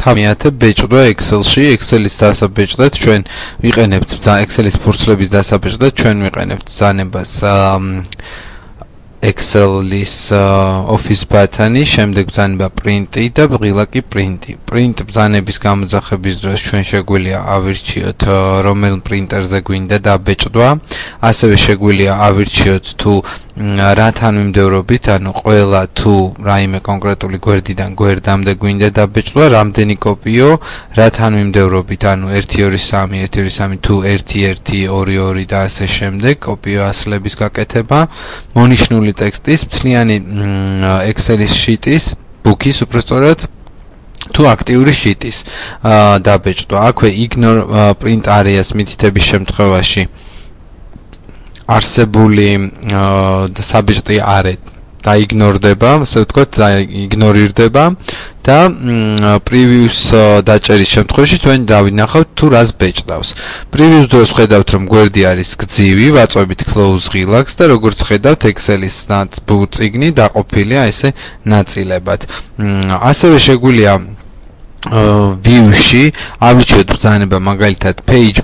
თავიანთი ბეჭდვა Excel-ში, Excel-ის დასაბეჭდად ჩვენ ვიყენებთ Excel-ის ფურცლების დასაბეჭდად ჩვენ ვიყენებთ ბრძანებას Excel-ის Office button-ი, შემდეგ ბრძანება print-ი და ღილაკი print-ი. Print ბრძანების გამოძახების დროს ჩვენ შეგვიძლია ავირჩიოთ რომელ პრინტერზე გვინდა დაბეჭდვა, ასევე შეგვიძლია ავირჩიოთ თუ რა თანმიმდევრობით, ანუ ყველა თუ რაიმე კონკრეტული გვერდიდან გვერდამდე გვინდა დაბეჭდვა, რამდენი კოპიო, რა თანმიმდევრობით, ანუ 1-2-3, 1-2-3 თუ 1-1-2-2 და ასე შემდეგ, კოპიო ასლების გაკეთება, მონიშნული ტექსტის, მთლიანი Excel-ის შიტის, ბუქის უბრალოდ თუ აქტიური შიტის დაბეჭდვა. აქვე ignore print areas მითითების შემთხვევაში არსებული საბეჭდი არე დაიგნორდება, ასე ვთქვათ, დაიგნორირდება და previous დაჭერის შემთხვევაში თქვენ დავინახავთ თუ რას ბეჭდავს. previous დროს ხედავთ რომ გვერდი არის გძივი, ვაწვევით close ღილაკს და როგორც ხედავთ Excel-ის წიგნი დაყოფილია ესე ნაწილებად. ასევე შეგვიძლია view-ში ავირჩიოთ ბრძანება მაგალითად page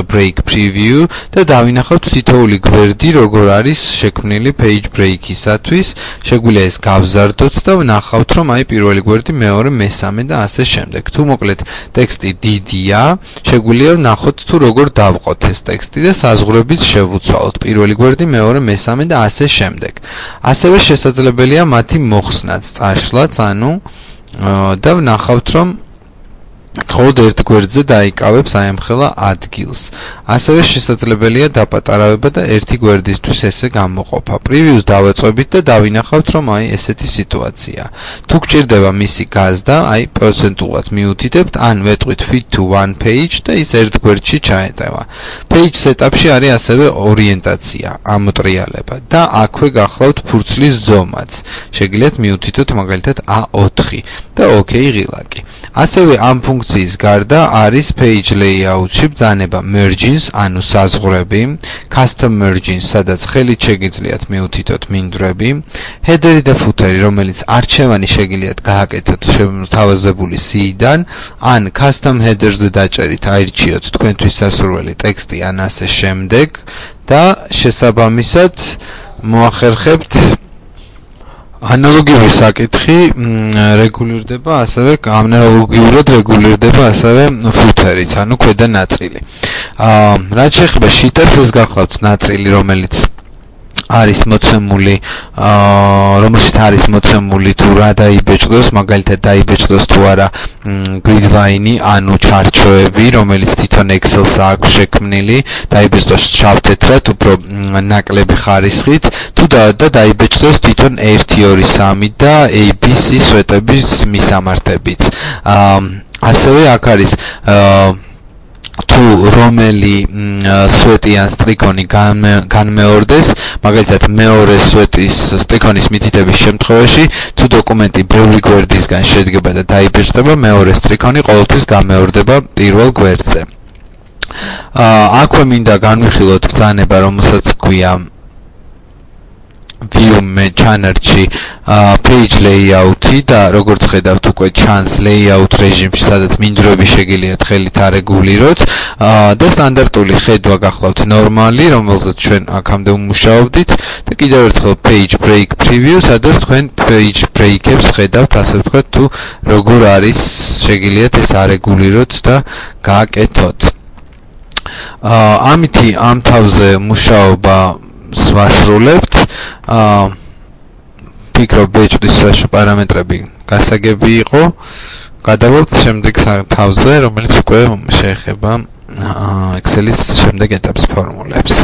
break preview და დავინახავთ თითოეული გვერდი როგორ არის შექმნილი page break-ისათვის, შეგვიძლია ეს გავზარდოთ და ვნახავთ რომ აი პირველი გვერდი, მეორე, მესამე და ასე შემდეგ. თუ მოკლედ ტექსტი დიდია, შეგვიძლია ვნახოთ თუ როგორ დავყოთ ეს ტექსტი და საზღვრებით შევუცვალოთ პირველი გვერდი, მეორე, მესამე და ასე შემდეგ. ასევე შესაძლებელია მათი მოხსნაც, წაშლაც, ანუ და ვნახავთ რომ მხოლოდ ერთ გვერდზე დაიკავებს აი ამ ხელა ადგილს. ასევე შესაძლებელია დაპატარავება და ერთი გვერდისთვის ესე გამოყოფა. Previews დავაწვევით და დავინახავთ რომ აი ესეთი სიტუაცია. თუ გჭირდება მისი გაზრდა, აი პროცენტულად მიუთითებთ, ან ვეტყვით fit to one page და ის ერთ გვერდში ჩაეტევა. Page setup-ში არის ასევე ორიენტაცია, ამოტრიალება და აქვე გახლავთ ფურცლის ზომაც. შეგიძლიათ მიუთითოთ მაგალითად A4 და OK ღილაკი. ასევე ამ ფუნქციის გარდა არის page layout-ში ბრძანება margins, ანუ საზღვრები, custom margins, სადაც ხელით შეგიძლიათ მიუთითოთ მინდვრები, header-ი და footer-ი, რომელიც არჩევანი შეგიძლიათ გააკეთოთ შემოთავაზებული სიიდან, ან custom headers-ზე დაჭერით აირჩიოთ თქვენთვის სასურველი ტექსტი ან ასე შემდეგ და შესაბამისად მოახერხებთ ანალოგიური საკითხი რეგულირდება, ასევე ანალოგიურად რეგულირდება ასევე footer-იც, ანუ ქვედა ნაწილი. რაც შეეხება შიტებს, ეს გახლავთ ნაწილი, რომელიც არის მოცემული, რომელშიც არის მოცემული თუ რა დაიბეჭდოს, მაგალითად დაიბეჭდოს თუ არა gridline-ი, ანუ ჩარჩოები, რომელიც თვითონ Excel-ს აქვს შექმნილი, დაიბეჭდოს შავ-თეთრად, უფრო ნაკლები ხარისხით, თუ და დაიბეჭდოს თვითონ 1-2-3 და ABC სვეტების მისამართებიც. ასევე აქ არის თუ რომელი სვეტი ან სტრიქონი განმეორდეს, მაგალითად მეორე სვეტის სტრიქონის მითითების შემთხვევაში, თუ დოკუმენტი ბევრი გვერდისგან შედგება და დაიბეჭდება, მეორე სტრიქონი ყოველთვის გამეორდება პირველ გვერდზე. აქვე მინდა განვიხილოთ ბრძანება, რომელსაც გვია view channel-ში page layout-ი და როგორც ხედავთ უკვე chance layout რეჟიმში, სადაც მინდვრები შეგიძლიათ ხელით არეგულიროთ და სტანდარტული ხედვა გახლავთ ნორმალი, რომელზეც ჩვენ აქამდე ვმუშაობდით და კიდევ ერთხელ page break preview, სადაც თქვენ page break-ებს ხედავთ, ასე ვთქვათ, თუ როგორ არის შეგიძლიათ ეს არეგულიროთ და გააკეთოთ. ამითი ამ თავზე მუშაობა ვასრულებთ. ფიქრობ ბეჭდის პარამეტრები გასაგები იყო. გადავალთ შემდეგ თავზე, რომელიც უკვე შეეხება Excel-ის შემდეგ ეტაპის ფორმულებს.